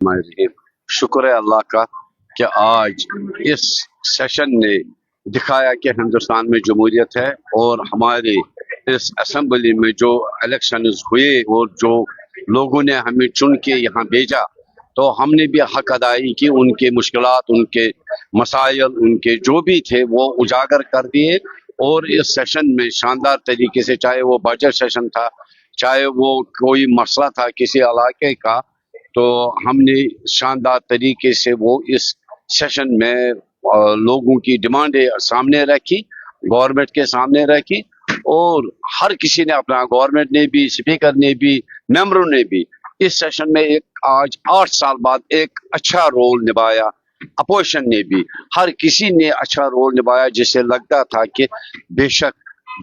रहीम। शुक्र है अल्लाह का कि आज इस सेशन ने दिखाया कि हिंदुस्तान में जमहूरियत है और हमारे इस असेंबली में जो इलेक्शन हुए और जो लोगों ने हमें चुन के यहाँ भेजा, तो हमने भी हक अदाई की। उनके मुश्किलात, उनके मसाइल, उनके जो भी थे वो उजागर कर दिए। और इस सेशन में शानदार तरीके से, चाहे वो बजट सेशन था, चाहे वो कोई मसला था किसी इलाके का, तो हमने शानदार तरीके से वो इस सेशन में लोगों की डिमांडें सामने रखी, गवर्नमेंट के सामने रखी। और हर किसी ने अपना, गवर्नमेंट ने भी, स्पीकर ने भी, मेंबरों ने भी इस सेशन में एक आज 8 साल बाद एक अच्छा रोल निभाया। अपोजिशन ने भी, हर किसी ने अच्छा रोल निभाया, जिससे लगता था कि बेशक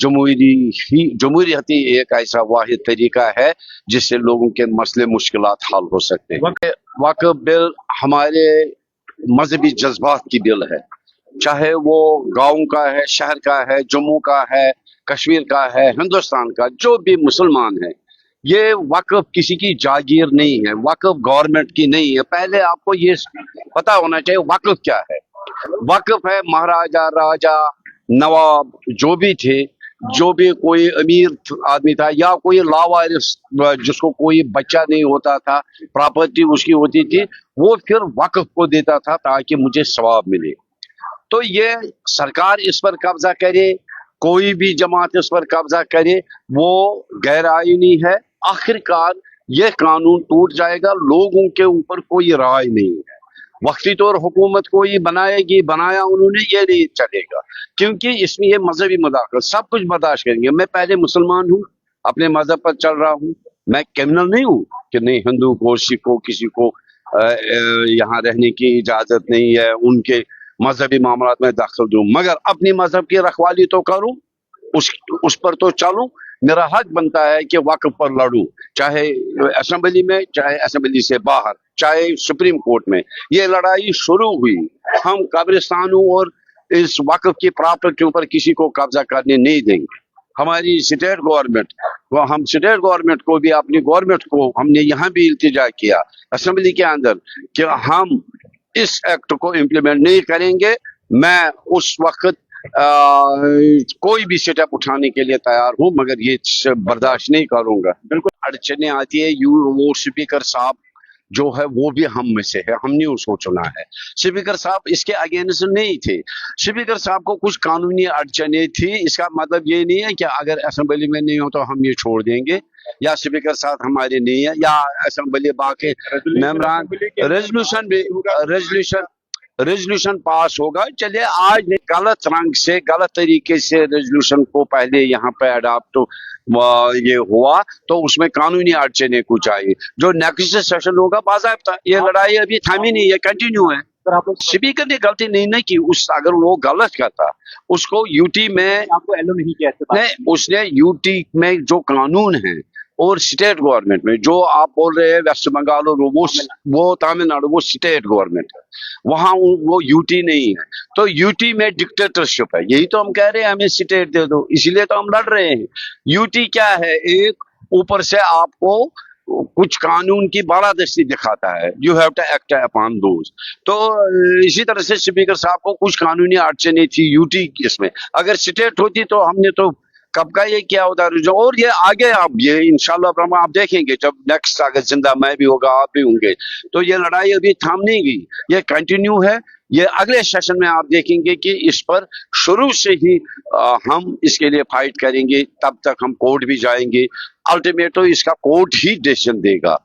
जमहूरियत ही एक ऐसा वाहिद तरीका है जिससे लोगों के मसले मुश्किलात हल हो सकते हैं। वक्फ बिल हमारे मजहबी जज्बात की बिल है, चाहे वो गांव का है, शहर का है, जम्मू का है, कश्मीर का है, हिंदुस्तान का जो भी मुसलमान है। ये वक्फ किसी की जागीर नहीं है, वक्फ गवर्नमेंट की नहीं है। पहले आपको ये पता होना चाहिए वक्फ क्या है। वक्फ है महाराजा, राजा, नवाब जो भी थे, जो भी कोई अमीर आदमी था या कोई लावारिस जिसको कोई बच्चा नहीं होता था, प्रॉपर्टी उसकी होती थी, वो फिर वक्फ को देता था ताकि मुझे सवाब मिले। तो ये सरकार इस पर कब्जा करे, कोई भी जमात इस पर कब्जा करे, वो गैर आईनी है। आखिरकार ये कानून टूट जाएगा, लोगों के ऊपर कोई राय नहीं है। वक्ती तौर हुकूमत को ये बनाएगी, बनाया उन्होंने, ये नहीं चलेगा, क्योंकि इसमें ये मजहबी मदाखलत, सब कुछ बर्दाश्त करेंगे। मैं पहले मुसलमान हूँ, अपने मजहब पर चल रहा हूँ, मैं क्रिमिनल नहीं हूँ कि नहीं हिंदू को, सिख को, किसी को यहाँ रहने की इजाजत नहीं है, उनके मजहबी मामलात में दखल दूं, मगर अपनी मजहब की रखवाली तो करूं, उस पर तो चलूं। मेरा हक बनता है कि वक्फ पर लड़ूं, चाहे असेंबली में, चाहे असेंबली से बाहर, चाहे सुप्रीम कोर्ट में। ये लड़ाई शुरू हुई, हम कब्रिस्तानों और इस वक्फ की प्रॉपर्टी के ऊपर किसी को कब्जा करने नहीं देंगे। हमारी स्टेट गवर्नमेंट, हम स्टेट गवर्नमेंट को भी, अपनी गवर्नमेंट को हमने यहाँ भी इल्तिजा किया असेंबली के अंदर कि हम इस एक्ट को इम्प्लीमेंट नहीं करेंगे। मैं उस वक्त कोई भी स्टेप उठाने के लिए तैयार हूं, मगर ये बर्दाश्त नहीं करूंगा। बिल्कुल अड़चने आती है। वो स्पीकर साहब जो है वो भी हम में से है, हमने उसको चुना है। स्पीकर साहब इसके अगेंस्ट नहीं थे, स्पीकर साहब को कुछ कानूनी अड़चने थी। इसका मतलब ये नहीं है कि अगर असेंबली में नहीं हो तो हम ये छोड़ देंगे, या स्पीकर साहब हमारे नहीं है, या असेंबली बाकी मेंबरान रेजोल्यूशन पास होगा। चलिए, आज गलत रंग से, गलत तरीके से रेजोल्यूशन को पहले यहाँ पे अडॉप्ट ये हुआ, तो उसमें कानूनी अड़चने कुछ आई। जो नेक्स्ट सेशन होगा बाज़ाब्ता, ये लड़ाई अभी थमी नहीं है, कंटिन्यू है। स्पीकर ने गलती नहीं की, अगर वो गलत करता, उसको यूटी में आपको एलो नहीं किया, नहीं, उसने यूटी में जो कानून है और स्टेट गवर्नमेंट में, जो आप बोल रहे हैं वेस्ट बंगाल और वो तमिलनाडु, वो स्टेट गवर्नमेंट है, वहां वो यूटी नहीं है। तो यूटी में डिक्टेटरशिप है, यही तो हम कह रहे हैं हमें स्टेट दे दो, इसीलिए तो हम लड़ रहे हैं। यूटी क्या है? एक ऊपर से आपको कुछ कानून की बालादस्ती दिखाता है, you have to act upon those. तो इसी तरह से स्पीकर साहब को कुछ कानूनी अड़चने थी यूटी इसमें। अगर स्टेट होती तो हमने तो कब का ये किया होता। और ये आगे आप ये इंशाल्लाह आप देखेंगे, जब नेक्स्ट अगर जिंदा मैं भी होगा, आप भी होंगे, तो ये लड़ाई अभी थम नहीं गई, ये कंटिन्यू है। ये अगले सेशन में आप देखेंगे कि इस पर शुरू से ही हम इसके लिए फाइट करेंगे। तब तक हम कोर्ट भी जाएंगे, अल्टीमेट तो इसका कोर्ट ही डिसीजन देगा।